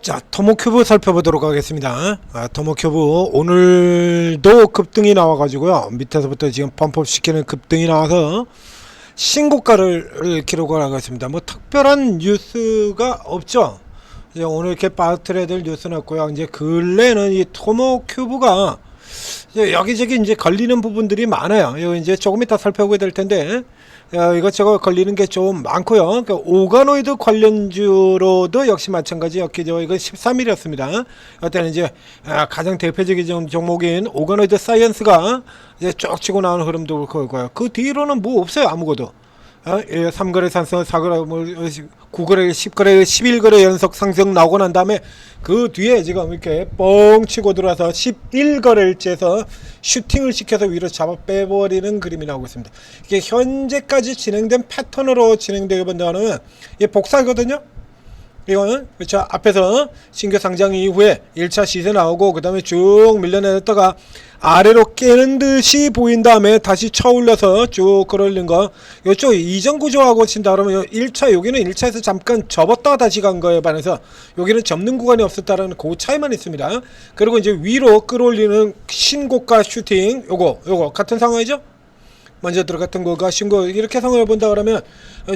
자, 토모큐브 살펴보도록 하겠습니다. 토모큐브 오늘도 급등이 나와가지고요. 밑에서부터 지금 펌프업 시키는 급등이 나와서 신고가를 기록을 하고 있습니다. 뭐 특별한 뉴스가 없죠. 이제 오늘 이렇게 빠뜨려야 될 뉴스는 없고요. 이제 근래는 이 토모큐브가 이제 여기저기 이제 걸리는 부분들이 많아요. 이거 이제 조금 이따 살펴보게 될 텐데, 이것저것 걸리는 게 좀 많고요. 그러니까 오가노이드 관련주로도 역시 마찬가지였죠. 이건 13일이었습니다. 이때는 이제 가장 대표적인 종목인 오가노이드 사이언스가 이제 쭉 치고 나오는 흐름도 그렇고요. 그 뒤로는 뭐 없어요, 아무것도. 3거래 상승, 4거래, 9거래, 10거래, 11거래 연속 상승 나오고 난 다음에 그 뒤에 지금 이렇게 뻥 치고 들어와서 11거래일째에서 슈팅을 시켜서 위로 잡아 빼버리는 그림이 나오고 있습니다. 이게 현재까지 진행된 패턴으로 진행되게 본다면 이게 복사거든요. 이거는 그렇죠. 앞에서 신규 상장 이후에 1차 시세 나오고 그 다음에 쭉 밀려내렸다가 아래로 깨는 듯이 보인 다음에 다시 쳐올려서 쭉 끌어올린 거. 이쪽 이전 구조하고 친다 그러면 1차 여기는 1차에서 잠깐 접었다가 다시 간 거에 반해서 여기는 접는 구간이 없었다라는 그 차이만 있습니다. 그리고 이제 위로 끌어올리는 신고가 슈팅 요거 같은 상황이죠. 먼저 들어갔던 거가 신고 이렇게 상황을 본다 그러면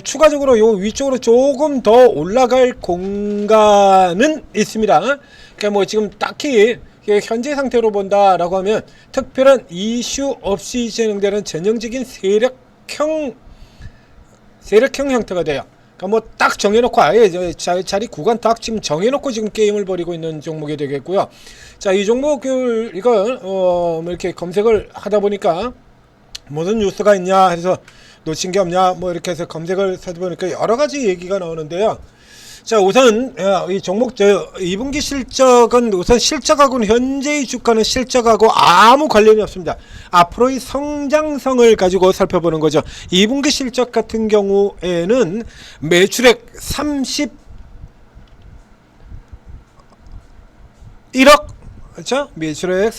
추가적으로 요 위쪽으로 조금 더 올라갈 공간은 있습니다. 그러니까 뭐 지금 딱히 현재 상태로 본다라고 하면 특별한 이슈 없이 진행되는 전형적인 세력형 형태가 돼요. 그러니까 뭐 딱 정해놓고 아예 자리 구간 딱 지금 정해놓고 지금 게임을 벌이고 있는 종목이 되겠고요. 자, 이 종목을 이거 이렇게 검색을 하다 보니까 무슨 뉴스가 있냐 해서 놓친 게 없냐 뭐 이렇게 해서 검색을 살펴보니까 여러 가지 얘기가 나오는데요. 자, 우선 이 종목 2분기 실적은 우선 실적하고는 현재의 주가는 실적하고 아무 관련이 없습니다. 앞으로의 성장성을 가지고 살펴보는 거죠. 2분기 실적 같은 경우에는 매출액 31억, 그렇죠? 매출액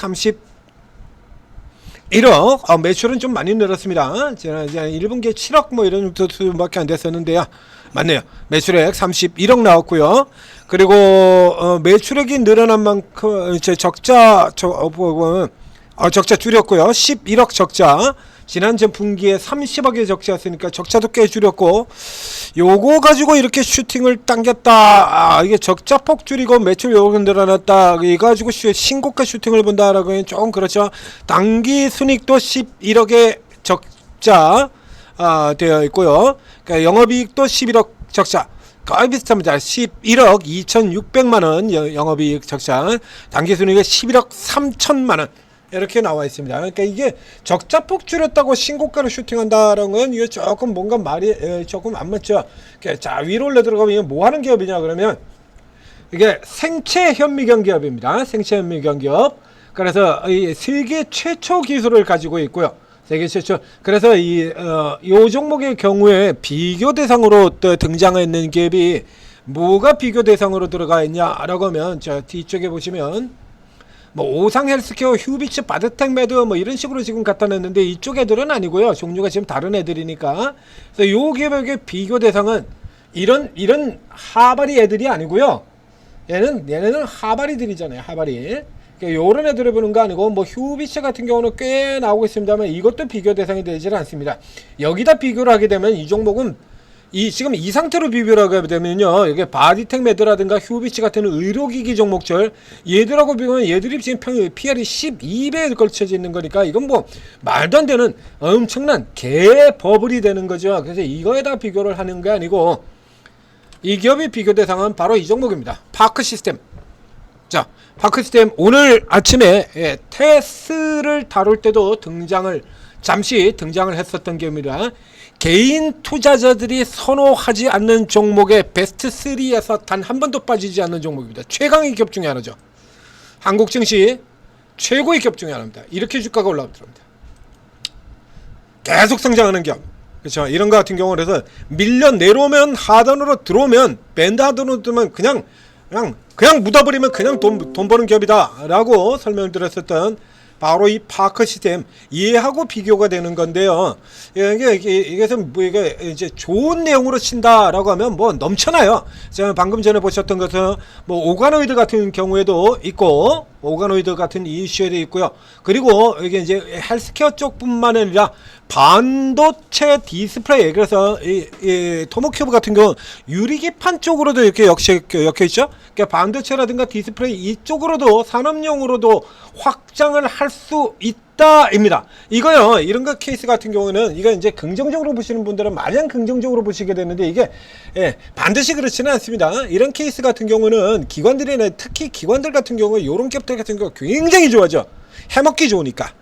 1억, 매출은 좀 많이 늘었습니다. 제가 1분기에 7억 뭐 이런 수밖에 안 됐었는데요. 맞네요. 매출액 31억 나왔고요. 그리고 매출액이 늘어난 만큼 이제 적자 줄였고요. 11억 적자. 지난 분기에 30억의 적자였으니까 적자도 꽤 줄였고, 요거 가지고 이렇게 슈팅을 당겼다. 이게 적자폭 줄이고 매출 요거 늘어났다. 이거 가지고 신고가 슈팅을 본다라고 하면 조금 그렇죠. 당기 순익도 11억의 적자 되어 있고요. 그러니까 영업이익도 11억 적자. 거의 비슷합니다. 11억 2,600만원 영업이익 적자. 당기순이익이 11억 3천만원. 이렇게 나와 있습니다. 그러니까 이게 적자폭 줄였다고 신고가로 슈팅한다라는 건 이게 조금 뭔가 말이 조금 안 맞죠. 자, 위로 올려 들어가면 이게 뭐 하는 기업이냐 그러면 이게 생체 현미경 기업입니다. 생체 현미경 기업. 그래서 이 세계 최초 기술을 가지고 있고요. 세계 최초. 그래서 요 종목의 경우에 비교 대상으로 또 등장했는 기업이 뭐가 비교 대상으로 들어가 있냐라고 하면 저 뒤쪽에 보시면 뭐 오상 헬스케어, 휴비츠, 바드텍 매드 뭐 이런 식으로 지금 갖다 냈는데 이쪽 애들은 아니고요. 종류가 지금 다른 애들이니까. 그래서 요 기업의 비교 대상은 이런 하바리 애들이 아니고요. 얘네는 하바리들이잖아요. 하바리. 그러니까 요런 애들을 보는 거 아니고 뭐 휴비츠 같은 경우는 꽤 나오고 있습니다만 이것도 비교 대상이 되질 않습니다. 여기다 비교를 하게 되면 이 종목은 지금 이 상태로 비교를 하게 되면요, 이게 바디텍 매드라든가 휴비치 같은 의료기기 종목들 얘들하고 비교하면 얘들이 지금 PR이 12배에 걸쳐져 있는 거니까 이건 뭐 말도 안 되는 엄청난 개버블이 되는 거죠. 그래서 이거에다 비교를 하는 게 아니고 이 기업의 비교 대상은 바로 이 종목입니다. 파크시스템. 자, 파크시스템 오늘 아침에 테스를 다룰 때도 잠시 등장을 했었던 기업입니다. 개인 투자자들이 선호하지 않는 종목의 베스트 3에서 단 한 번도 빠지지 않는 종목입니다. 최강의 기업 중에 하나죠. 한국 증시 최고의 기업 중에 하나입니다. 이렇게 주가가 올라옵니다. 계속 성장하는 기업. 그렇죠. 이런 거 같은 경우는 그래서 밀려 내려오면 하단으로 들어오면 밴드 하단으로 들어오면 그냥 묻어버리면 그냥 돈 버는 기업이다 라고 설명을 드렸었던 바로 이 파커 시스템 얘하고 비교가 되는 건데요. 이게 뭐 이게 이제 좋은 내용으로 친다라고 하면 뭐 넘쳐나요. 제가 방금 전에 보셨던 것은 뭐 오가노이드 같은 경우에도 있고, 오가노이드 같은 이슈에도 있고요. 그리고 이게 이제 헬스케어 쪽뿐만 아니라 반도체 디스플레이, 그래서 이 토모큐브 같은 경우 유리기판 쪽으로도 이렇게 역시 엮여 있죠. 그러니까 반도체라든가 디스플레이 이쪽으로도 산업용으로도 확장을 할 수 있다입니다. 이거요, 이런 거 케이스 같은 경우는 이거 이제 긍정적으로 보시는 분들은 마냥 긍정적으로 보시게 되는데 이게 반드시 그렇지는 않습니다. 이런 케이스 같은 경우는 기관들이나 특히 기관들 같은 경우 이런 cap들 같은 경우 굉장히 좋아져. 해먹기 좋으니까.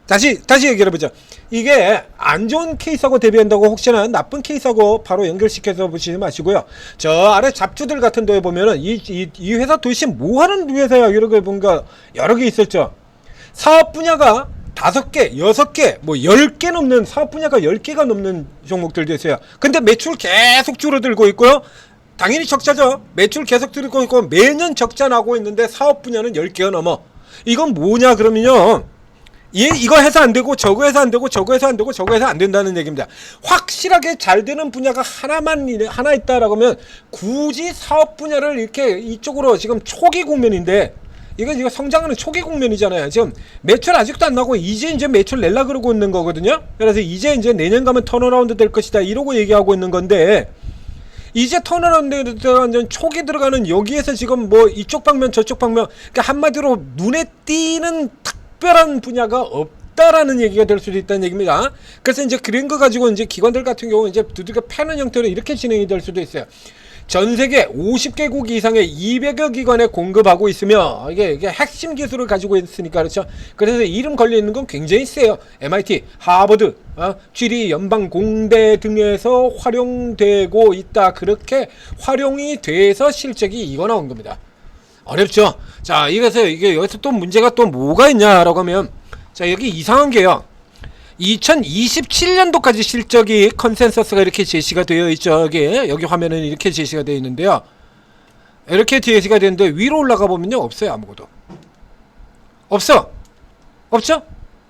다시 얘기해보죠. 이게 안 좋은 케이스하고 대비한다고 혹시나 나쁜 케이스하고 바로 연결시켜서 보시지 마시고요. 저 아래 잡주들 같은 데에 보면은 이 회사 도대체 뭐 하는 회사야? 이렇게 뭔가 여러 개 있었죠. 사업 분야가 5개, 6개, 뭐 10개 넘는 사업 분야가 10개가 넘는 종목들도 있어요. 근데 매출 계속 줄어들고 있고요. 당연히 적자죠. 매출 계속 줄고 있고 매년 적자 나고 있는데 사업 분야는 10개가 넘어. 이건 뭐냐 그러면요. 이거 해서 안 되고 저거 해서 안 되고 저거 해서 안 되고 저거 해서 안 된다는 얘기입니다. 확실하게 잘 되는 분야가 하나 있다라고 하면 굳이 사업 분야를 이렇게 이쪽으로 지금 초기 국면인데 이거 성장하는 초기 국면이잖아요. 지금 매출 아직도 안 나고 이제 매출 낼라 그러고 있는 거거든요. 그래서 이제 내년 가면 턴어라운드 될 것이다 이러고 얘기하고 있는 건데 이제 턴어라운드 들어가는 초기 들어가는 여기에서 지금 뭐 이쪽 방면 저쪽 방면, 그러니까 한마디로 눈에 띄는 특별한 분야가 없다라는 얘기가 될 수도 있다는 얘기입니다. 그래서 이제 그런 거 가지고 이제 기관들 같은 경우 이제 두들겨 패는 형태로 이렇게 진행이 될 수도 있어요. 전 세계 50개국 이상의 200여 기관에 공급하고 있으며 이게 핵심 기술을 가지고 있으니까 그렇죠. 그래서 이름 걸려 있는 건 굉장히 세요. MIT, 하버드, 취리 연방공대 등에서 활용되고 있다. 그렇게 활용이 돼서 실적이 이거 나온 겁니다. 어렵죠. 자, 이래서 이게 여기서 또 문제가 또 뭐가 있냐라고 하면, 자, 여기 이상한 게요. 2027년도까지 실적이 컨센서스가 이렇게 제시가 되어 있죠. 여기 화면에는 이렇게 제시가 되어 있는데요. 이렇게 제시가 되는데 위로 올라가 보면요, 없어요. 아무것도 없죠.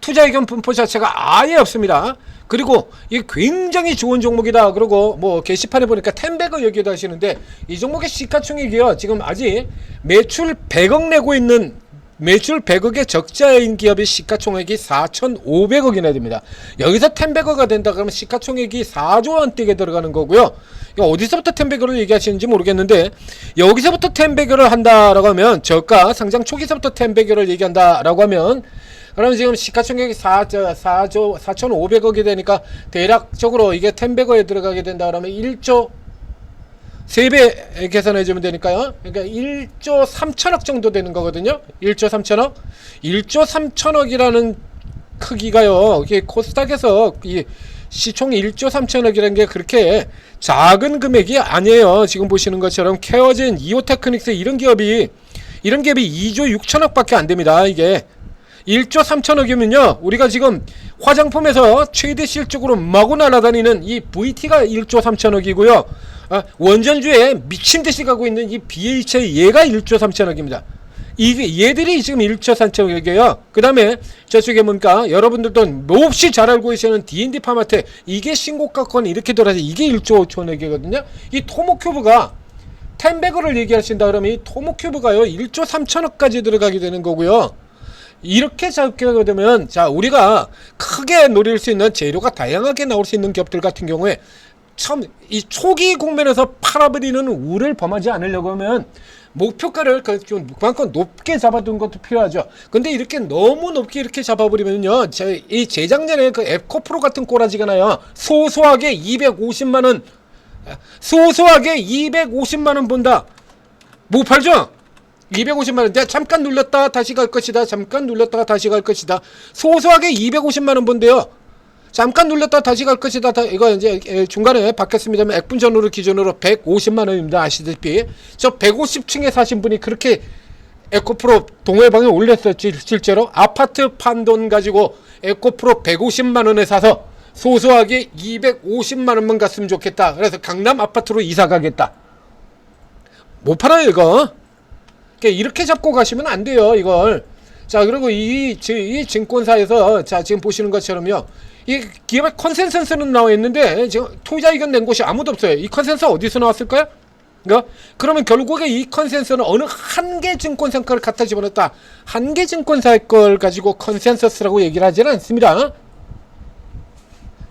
투자 의견 분포 자체가 아예 없습니다. 그리고 이게 굉장히 좋은 종목이다. 그리고 뭐 게시판에 보니까 텐베거 얘기도 하시는데 이 종목의 시가총액이요, 지금 아직 매출 100억 내고 있는, 매출 100억의 적자인 기업의 시가총액이 4,500억이나 됩니다. 여기서 텐베거가 된다 그러면 시가총액이 4조 원대에 들어가는 거고요. 이거 어디서부터 텐베거를 얘기하시는지 모르겠는데 여기서부터 텐베거를 한다라고 하면, 저가 상장 초기서부터 텐베거를 얘기한다라고 하면, 그러면 지금 시가총액이 4,500억이 되니까 대략적으로 이게 텐베거에 들어가게 된다 그러면 1조 3배 계산해주면 되니까요. 그러니까 1조 3천억 정도 되는 거거든요. 1조 3천억? 1조 3천억이라는 크기가요, 이게 코스닥에서 이 시총 1조 3천억이라는 게 그렇게 작은 금액이 아니에요. 지금 보시는 것처럼 케어젠, 이오테크닉스 이런 기업이 2조 6천억 밖에 안 됩니다. 이게 1조 3천억이면요, 우리가 지금 화장품에서 최대 실적으로 마구 날아다니는 이 VT가 1조 3천억이고요. 원전주에 미친듯이 가고 있는 이 BHA 얘가 1조 3천억입니다. 이게 얘들이 지금 1조 3천억이에요. 그 다음에 저쪽에 보니까 여러분들도 몹시 잘 알고 계시는 D&D 파마텍, 이게 신고가권 이렇게 돌아서 이게 1조 5천억이거든요. 이 토모큐브가 텐베거를 얘기하신다 그러면 이 토모큐브가요 1조 3천억까지 들어가게 되는 거고요. 이렇게 잡게 되면, 자, 우리가 크게 노릴 수 있는 재료가 다양하게 나올 수 있는 기업들 같은 경우에 참 이 초기 국면에서 팔아버리는 우를 범하지 않으려고 하면 목표가를 그만큼 높게 잡아둔 것도 필요하죠. 근데 이렇게 너무 높게 이렇게 잡아버리면요, 이 재작년에 그 에코프로 같은 꼬라지가 나요. 소소하게 250만원 본다. 못 팔죠? 250만원. 내가 잠깐 눌렀다가 다시 갈 것이다. 잠깐 눌렀다가 다시 갈 것이다. 소소하게 250만원 본대요. 잠깐 눌렀다가 다시 갈 것이다. 이거 이제 중간에 바뀌었습니다만 액분전으로 기준으로 150만원입니다. 아시다시피 저 150층에 사신 분이 그렇게 에코프로 동호회방에 올렸어요. 실제로 아파트 판 돈 가지고 에코프로 150만원에 사서 소소하게 250만원만 갔으면 좋겠다. 그래서 강남 아파트로 이사 가겠다. 못 팔아요 이거. 이렇게 잡고 가시면 안 돼요. 이걸 자, 그리고 이 증권사에서 자, 지금 보시는 것처럼요. 이 기업의 컨센서스는 나와 있는데 지금 투자 의견 낸 곳이 아무도 없어요. 이 컨센서 어디서 나왔을까요? 그러면 결국에 이 컨센서스는 어느 한 개 증권사 걸 갖다 집어넣었다. 한 개 증권사의 걸 가지고 컨센서스라고 얘기를 하지는 않습니다.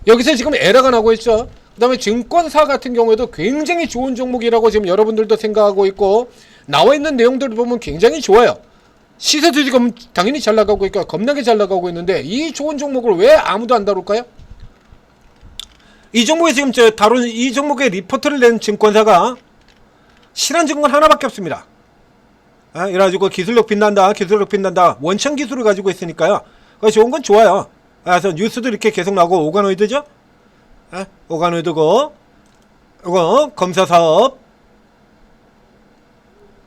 여기서 지금 에러가 나고 있죠. 그 다음에 증권사 같은 경우에도 굉장히 좋은 종목이라고 지금 여러분들도 생각하고 있고, 나와 있는 내용들을 보면 굉장히 좋아요. 시세도 지금 당연히 잘 나가고 있고 겁나게 잘 나가고 있는데, 이 좋은 종목을 왜 아무도 안 다룰까요? 이 종목에 지금 다룬 이 종목의 리포트를 낸 증권사가 신한증권 하나밖에 없습니다. 이래가지고 기술력 빛난다, 기술력 빛난다, 원천 기술을 가지고 있으니까요. 좋은 건 좋아요. 그래서 뉴스도 이렇게 계속 나오고, 오가노이드죠? 오가노이드고, 이거 검사사업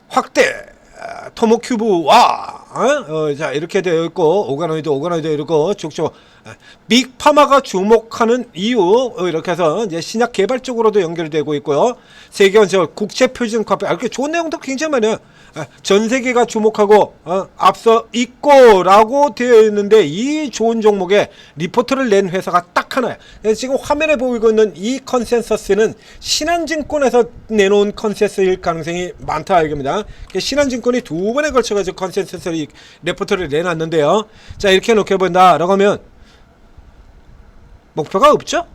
확대, 토모큐브와 자, 이렇게 되어 있고, 오가노이드 이러고 쭉쭉 빅파마가 주목하는 이유, 이렇게 해서 이제 신약 개발 쪽으로도 연결되고 있고요. 세계원적 국제 표준 카페, 이렇게 좋은 내용도 굉장히 많아요. 전 세계가 주목하고 앞서 있고라고 되어 있는데, 이 좋은 종목에 리포트를 낸 회사가 딱 하나야. 지금 화면에 보이고 있는 이 컨센서스는 신한증권에서 내놓은 컨센서스일 가능성이 많다 이겁니다. 신한증권이 두 번에 걸쳐가지고 컨센서스 리포트를 내놨는데요. 자, 이렇게 놓게 본다라고 하면 목표가 없죠?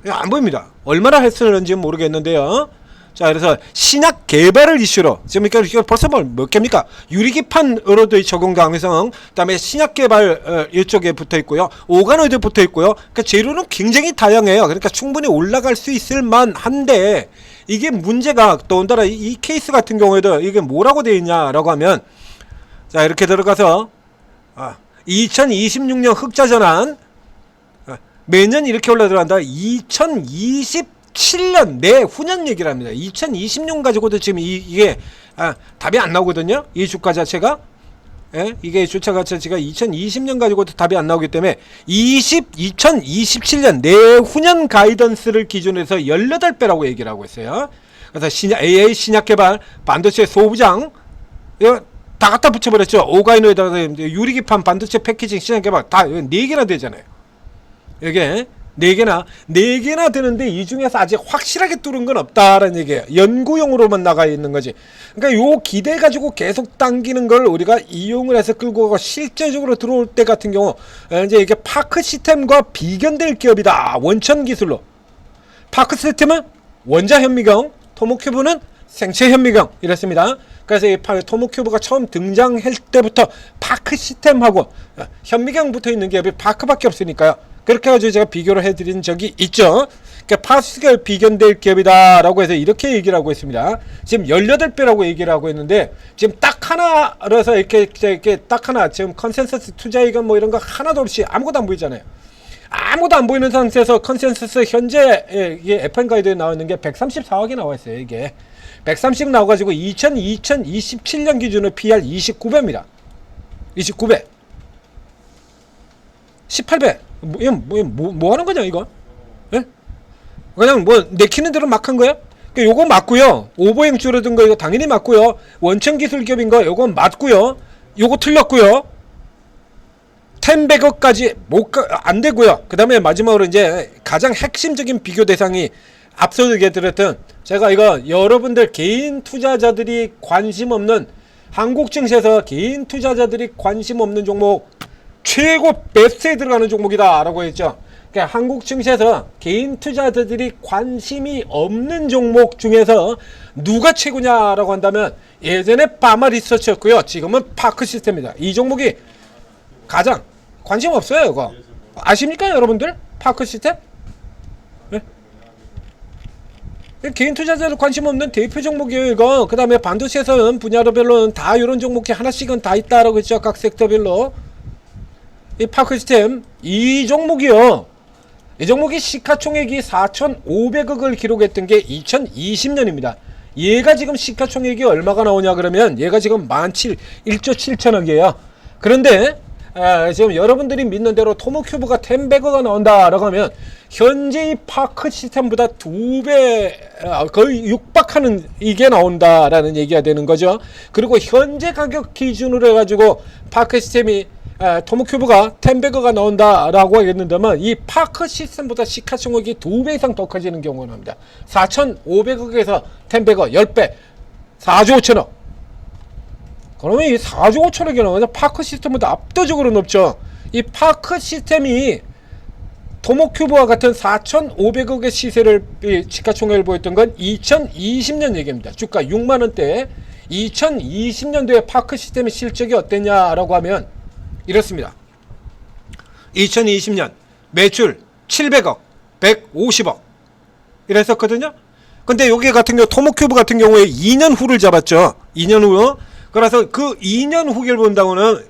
안 보입니다. 얼마나 했을는지 모르겠는데요. 자, 그래서 신약 개발을 이슈로 지금 이게 벌써 몇 개입니까? 유리기판으로도 적용 가능성, 그다음에 신약 개발 이쪽에 붙어 있고요, 오가노이드 붙어 있고요. 그러니까 재료는 굉장히 다양해요. 그러니까 충분히 올라갈 수 있을 만한데, 이게 문제가 더군다나 이 케이스 같은 경우에도 이게 뭐라고 되어 있냐라고 하면, 자, 이렇게 들어가서 2026년 흑자 전환 매년 이렇게 올라 들어간다. 2027년 내후년 얘기를 합니다. 2020년 가지고도 지금 이게 답이 안 나오거든요. 이 주가 자체가, 이게 주가 자체가 2020년 가지고도 답이 안 나오기 때문에 2027년 내후년 가이던스를 기준으로 해서 18배라고 얘기를 하고 있어요. 그래서 AI 신약 개발, 반도체 소부장, 이거 다 갖다 붙여버렸죠. 오가이노에다가 유리기판, 반도체 패키징, 신약 개발 다 4개나 되잖아요. 이게 4개나 되는데, 이 중에서 아직 확실하게 뚫은 건 없다라는 얘기예요. 연구용으로만 나가 있는 거지. 그러니까 요 기대 가지고 계속 당기는 걸 우리가 이용을 해서 끌고 가고, 실제적으로 들어올 때 같은 경우 이제 이게 파크 시스템과 비견될 기업이다. 원천 기술로. 파크 시스템은 원자 현미경, 토모큐브는 생체 현미경 이랬습니다. 그래서 이 토모큐브가 처음 등장할 때부터 파크 시스템하고 현미경 붙어 있는 기업이 파크밖에 없으니까요. 그렇게 해가지고 제가 비교를 해드린 적이 있죠. 그러니까 파스가 비견될 기업이다라고 해서 이렇게 얘기를 하고 있습니다. 지금 18배라고 얘기를 하고 있는데, 지금 딱 하나라서 이렇게 딱 하나, 지금 컨센서스 투자 의견 뭐 이런 거 하나도 없이 아무것도 안 보이잖아요. 아무것도 안 보이는 상태에서 컨센서스 현재 이게 FM 가이드에 나와 있는 게 134억이 나와 있어요. 이게 130 나와가지고 2027년 기준으로 PR 29배입니다. 29배, 18배. 뭐 하는 거냐 이거? 예? 그냥 뭐 내키는 대로 막 한 거야? 그러니까 요거 맞고요. 오버행 줄어든 거 이거 당연히 맞고요. 원천 기술 기업인 거 요건 맞고요. 요거 틀렸고요. 10백억까지 안 되고요. 그 다음에 마지막으로 이제 가장 핵심적인 비교 대상이 앞서 얘기했던, 제가 이거 여러분들 개인 투자자들이 관심 없는, 한국 증시에서 개인 투자자들이 관심 없는 종목 최고 베스트에 들어가는 종목이다 라고 했죠. 그러니까 한국 증시에서 개인 투자자들이 관심이 없는 종목 중에서 누가 최고냐라고 한다면, 예전에 바마 리서치였고요, 지금은 파크 시스템입니다. 이 종목이 가장 관심 없어요. 이거 아십니까 여러분들? 파크 시스템? 네? 개인 투자자들 관심 없는 대표 종목이에요 이거. 그 다음에 반도체에서는 분야별로는 다 이런 종목이 하나씩은 다 있다라고 했죠. 각 섹터별로. 이 파크 시스템 이 종목이요, 이 종목이 시가총액이 4,500억을 기록했던 게 2020년입니다. 얘가 지금 시가총액이 얼마가 나오냐 그러면, 얘가 지금 1조 7천억이에요. 그런데 지금 여러분들이 믿는 대로 토모큐브가 10배가 나온다라고 하면 현재 이 파크 시스템보다 2배 거의 육박하는 이게 나온다라는 얘기가 되는 거죠. 그리고 현재 가격 기준으로 해가지고 파크 시스템이 토모큐브가 10배가 나온다라고 하겠는데만 이 파크 시스템보다 시가총액이 2배 이상 더 커지는 경우가 나옵니다. 4,500억에서 10배가 10배 4조 5천억. 그러면 이 4조 5천억이 나오면 파크 시스템보다 압도적으로 높죠. 이 파크 시스템이 토모큐브와 같은 4,500억의 시세를 시가총액을 보였던 건 2020년 얘기입니다. 주가 6만원대 2020년도에 파크 시스템의 실적이 어땠냐라고 하면 이렇습니다. 2020년 매출 700억 150억 이랬었거든요. 근데 여기 같은 경우 토모큐브 같은 경우에 2년 후를 잡았죠. 2년 후. 그래서 그 2년 후를 본다고는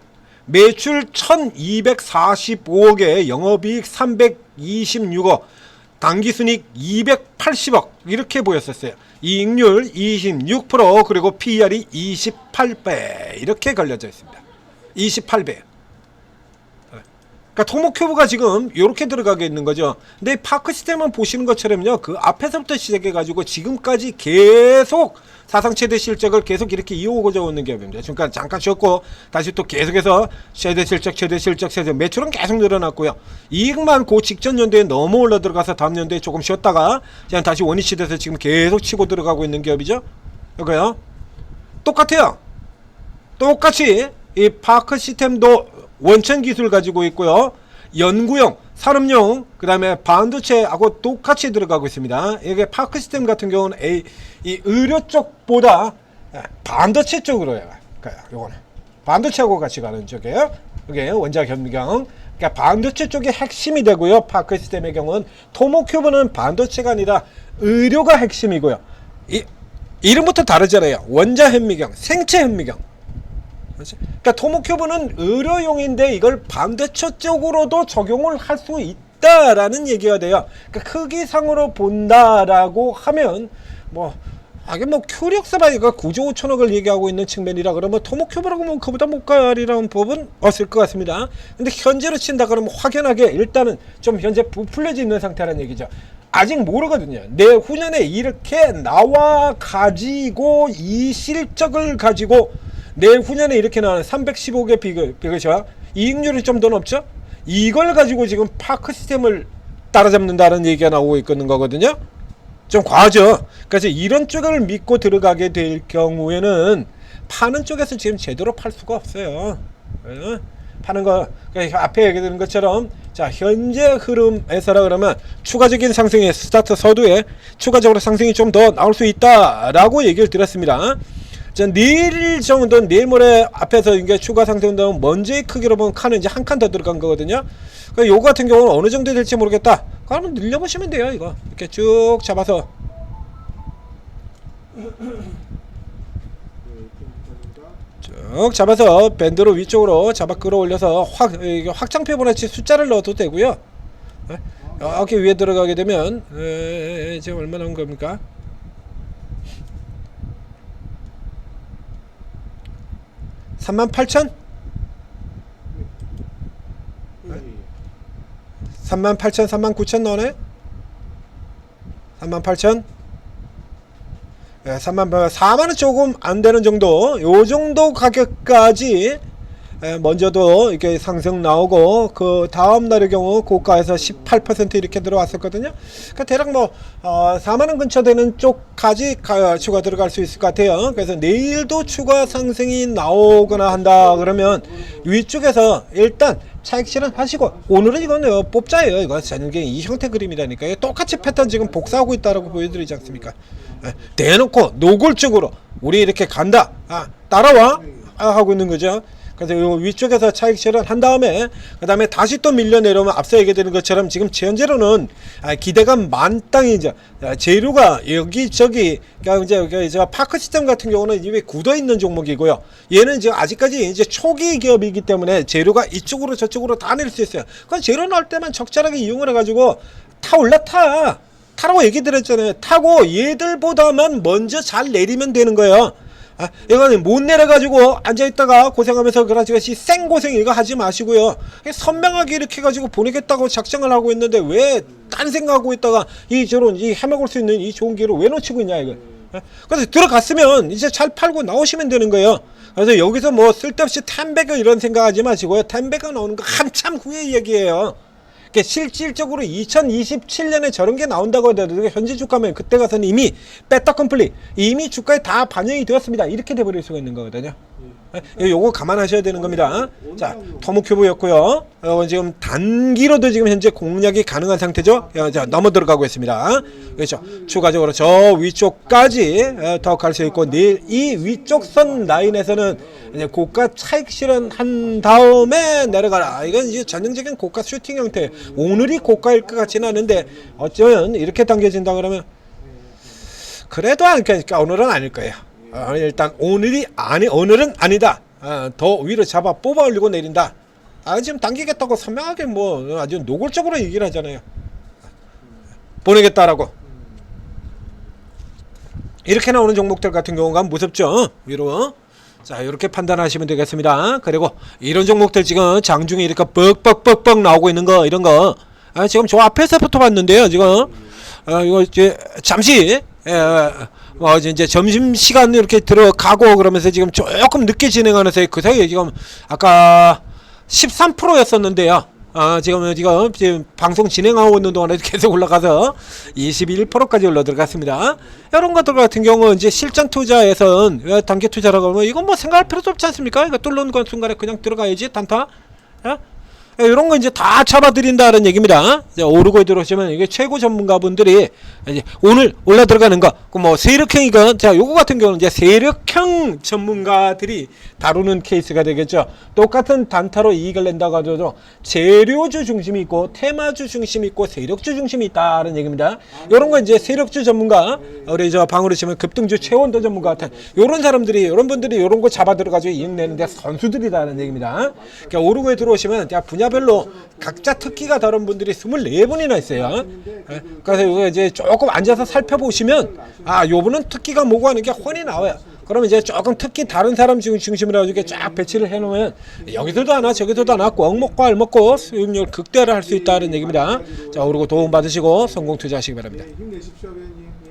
매출 1245억에 영업이익 326억 당기순이익 280억 이렇게 보였었어요. 이익률 26% 그리고 PER이 28배 이렇게 걸려져 있습니다. 28배. 그러니까 토모큐브가 지금 이렇게 들어가게 있는 거죠. 근데 파크 시스템만 보시는 것처럼요, 그 앞에서부터 시작해 가지고 지금까지 계속 사상 최대 실적을 계속 이렇게 이어오고자 오는 기업입니다. 그러니까 잠깐 쉬었고 다시 또 계속해서 최대 실적 매출은 계속 늘어났고요. 이익만 그 직전 연도에 너무 올라 들어가서 다음 연도에 조금 쉬었다가 그냥 다시 원위치 돼서 지금 계속 치고 들어가고 있는 기업이죠. 이거요. 똑같아요. 똑같이 이 파크 시스템도 원천 기술 가지고 있고요. 연구용, 산업용, 그 다음에 반도체하고 똑같이 들어가고 있습니다. 이게 파크 시스템 같은 경우는 이 의료 쪽보다 반도체 쪽으로 가요. 요거는 반도체하고 같이 가는 쪽이에요. 이게 원자 현미경. 그러니까 반도체 쪽이 핵심이 되고요. 파크 시스템의 경우는 토모큐브는 반도체가 아니라 의료가 핵심이고요. 이름부터 다르잖아요. 원자 현미경, 생체 현미경. 그러니까 토모큐브는 의료용인데 이걸 반도체 쪽으로도 적용을 할 수 있다라는 얘기가 돼요. 그러니까 크기상으로 본다라고 하면 이게 큐력스바 이거 9조 5천억을 얘기하고 있는 측면이라 그러면 토모큐브라고 그보다 못 가리라는 법은 없을 것 같습니다. 근데 현재로 친다 그러면 확연하게 일단은 좀 현재 부풀려져 있는 상태라는 얘기죠. 아직 모르거든요. 내후년에 이렇게 나와 가지고 이 실적을 가지고 내후년에 이렇게 나오는 315개 비교죠. 이익률이 좀 더 높죠. 이걸 가지고 지금 파크 시스템을 따라잡는다는 얘기가 나오고 있는 거거든요. 좀 과하죠. 그래서 이런 쪽을 믿고 들어가게 될 경우에는 파는 쪽에서 지금 제대로 팔 수가 없어요. 파는 거 앞에 얘기드린 것처럼 자 현재 흐름에서라 그러면 추가적인 상승의 스타트 서두에 추가적으로 상승이 좀 더 나올 수 있다라고 얘기를 드렸습니다. 자, 내일 정도, 내일 모레 앞에서 이게 추가 상승되면 먼저의 크기로 보면 칸은 이제 한 칸 더 들어간 거거든요. 그러니까 요거 같은 경우는 어느 정도 될지 모르겠다. 그러면 늘려보시면 돼요, 이거. 이렇게 쭉 잡아서. 쭉 잡아서 밴드로 위쪽으로 잡아 끌어올려서 확장 표본화치 숫자를 넣어도 되고요. 이렇게 위에 들어가게 되면, 지금 얼마 나온 겁니까? 38,000? 38,000, 39,000 나오네? 38,000? 4만원 조금 안되는 정도, 요 정도 가격까지 먼저도 이렇게 상승 나오고 그 다음 날의 경우 고가에서 18% 이렇게 들어왔었거든요. 그러니까 대략 4만원 근처 되는 쪽까지 추가 들어갈 수 있을 것 같아요. 그래서 내일도 추가 상승이 나오거나 한다 그러면 위쪽에서 일단 차익 실현하시고, 오늘은 이건 뽑자예요. 이거 이게 이 형태 그림이라니까요. 똑같이 패턴 지금 복사하고 있다라고 보여드리지 않습니까? 대놓고 노골적으로 우리 이렇게 간다, 따라와 하고 있는 거죠. 그래서 요 위쪽에서 차익 실현한 다음에 그 다음에 다시 또 밀려 내려오면 앞서 얘기되는 것처럼 지금 현재로는 기대감 만땅이죠. 재료가 여기저기, 그러니까 이제 파크 시스템 같은 경우는 이미 굳어 있는 종목이고요. 얘는 지금 아직까지 이제 초기 기업이기 때문에 재료가 이쪽으로 저쪽으로 다 낼 수 있어요. 그건 재료 나올 때만 적절하게 이용을 해가지고 타 올라타라고 얘기 드렸잖아요. 타고 얘들보다만 먼저 잘 내리면 되는 거예요. 이거는 못 내려가지고 앉아있다가 고생하면서 그러지같이 생고생 이거 하지 마시고요. 선명하게 이렇게 해가지고 보내겠다고 작정을 하고 있는데 왜 딴 생각하고 있다가 이 저런 이 해먹을 수 있는 이 좋은 기회를 왜 놓치고 있냐 이거. 그래서 들어갔으면 이제 잘 팔고 나오시면 되는 거예요. 그래서 여기서 뭐 쓸데없이 템백을 이런 생각하지 마시고요. 템백가 나오는 거 한참 후의 얘기예요. 실질적으로 2027년에 저런 게 나온다고 하더라도 현재 주가면 그때 가서는 이미 빼딱 컴플릿 이미 주가에 다 반영이 되었습니다. 이렇게 돼버릴 수가 있는 거거든요. 요거 감안하셔야 되는 겁니다. 자, 토목큐브였고요. 지금 단기로도 지금 현재 공략이 가능한 상태죠. 자, 넘어 들어가고 있습니다. 그렇죠. 추가적으로 저 위쪽까지 더 갈 수 있고 내일 이 위쪽 선 라인에서는 이제 고가 차익 실현한 다음에 내려가라. 이건 이제 전형적인 고가 슈팅 형태. 오늘이 고가일 것 같지는 않은데 어쩌면 이렇게 당겨진다 그러면 그래도 그러니까 오늘은 아닐 거예요. 일단 오늘은 아니다. 더 위로 잡아 뽑아 올리고 내린다. 지금 당기겠다고 선명하게 뭐 아주 노골적으로 얘기를 하잖아요. 보내겠다라고. 이렇게 나오는 종목들 같은 경우가 무섭죠. 위로. 자, 이렇게 판단하시면 되겠습니다. 그리고 이런 종목들 지금 장중에 이렇게 뻑뻑뻑뻑 나오고 있는 거 이런 거 지금 저 앞에서부터 봤는데요. 지금 이거 이제 잠시 이제 점심시간 이렇게 들어가고 그러면서 지금 조금 늦게 진행하면서 그 사이에 지금 아까 13%였었는데요. 지금 방송 진행하고 있는 동안에 계속 올라가서 21%까지 올라 들어갔습니다. 이런 것들 같은 경우 이제 실전 투자에선 단기 투자라고 하면 이건 뭐 생각할 필요도 없지 않습니까? 이거 뚫는 건 순간에 그냥 들어가야지 단타. 이런 거 이제 다 잡아드린다는 얘기입니다. 이제 오르고 들어오시면 이게 최고 전문가분들이 이제 오늘 올라 들어가는 거, 뭐 세력형이건, 자, 요거 같은 경우는 이제 세력형 전문가들이 다루는 케이스가 되겠죠. 똑같은 단타로 이익을 낸다고 하더라도 재료주 중심이 있고, 테마주 중심이 있고, 세력주 중심이 있다는 얘기입니다. 요런 거 이제 세력주 전문가, 우리 저 방으로 치면 급등주 최원도 전문가 같은, 요런 사람들이, 요런 분들이 요런 거 잡아 들어가지고 이익 내는데 선수들이라는 얘기입니다. 그러니까 오르고에 들어오시면, 분야별로 각자 특기가 다른 분들이 24분이나 있어요. 그래서 이거 이제 조금 앉아서 살펴보시면 요분은 특기가 뭐고 하는 게 훤히 나와요. 그러면 이제 조금 특기 다른 사람 중심으로 이렇게 쫙 배치를 해놓으면 여기서도 하나 저기서도 하나 꽉 먹고 알 먹고 수익률 극대화를 할 수 있다는 얘기입니다. 자, 오르고 도움 받으시고 성공 투자하시기 바랍니다. 힘내십시오, 회원님.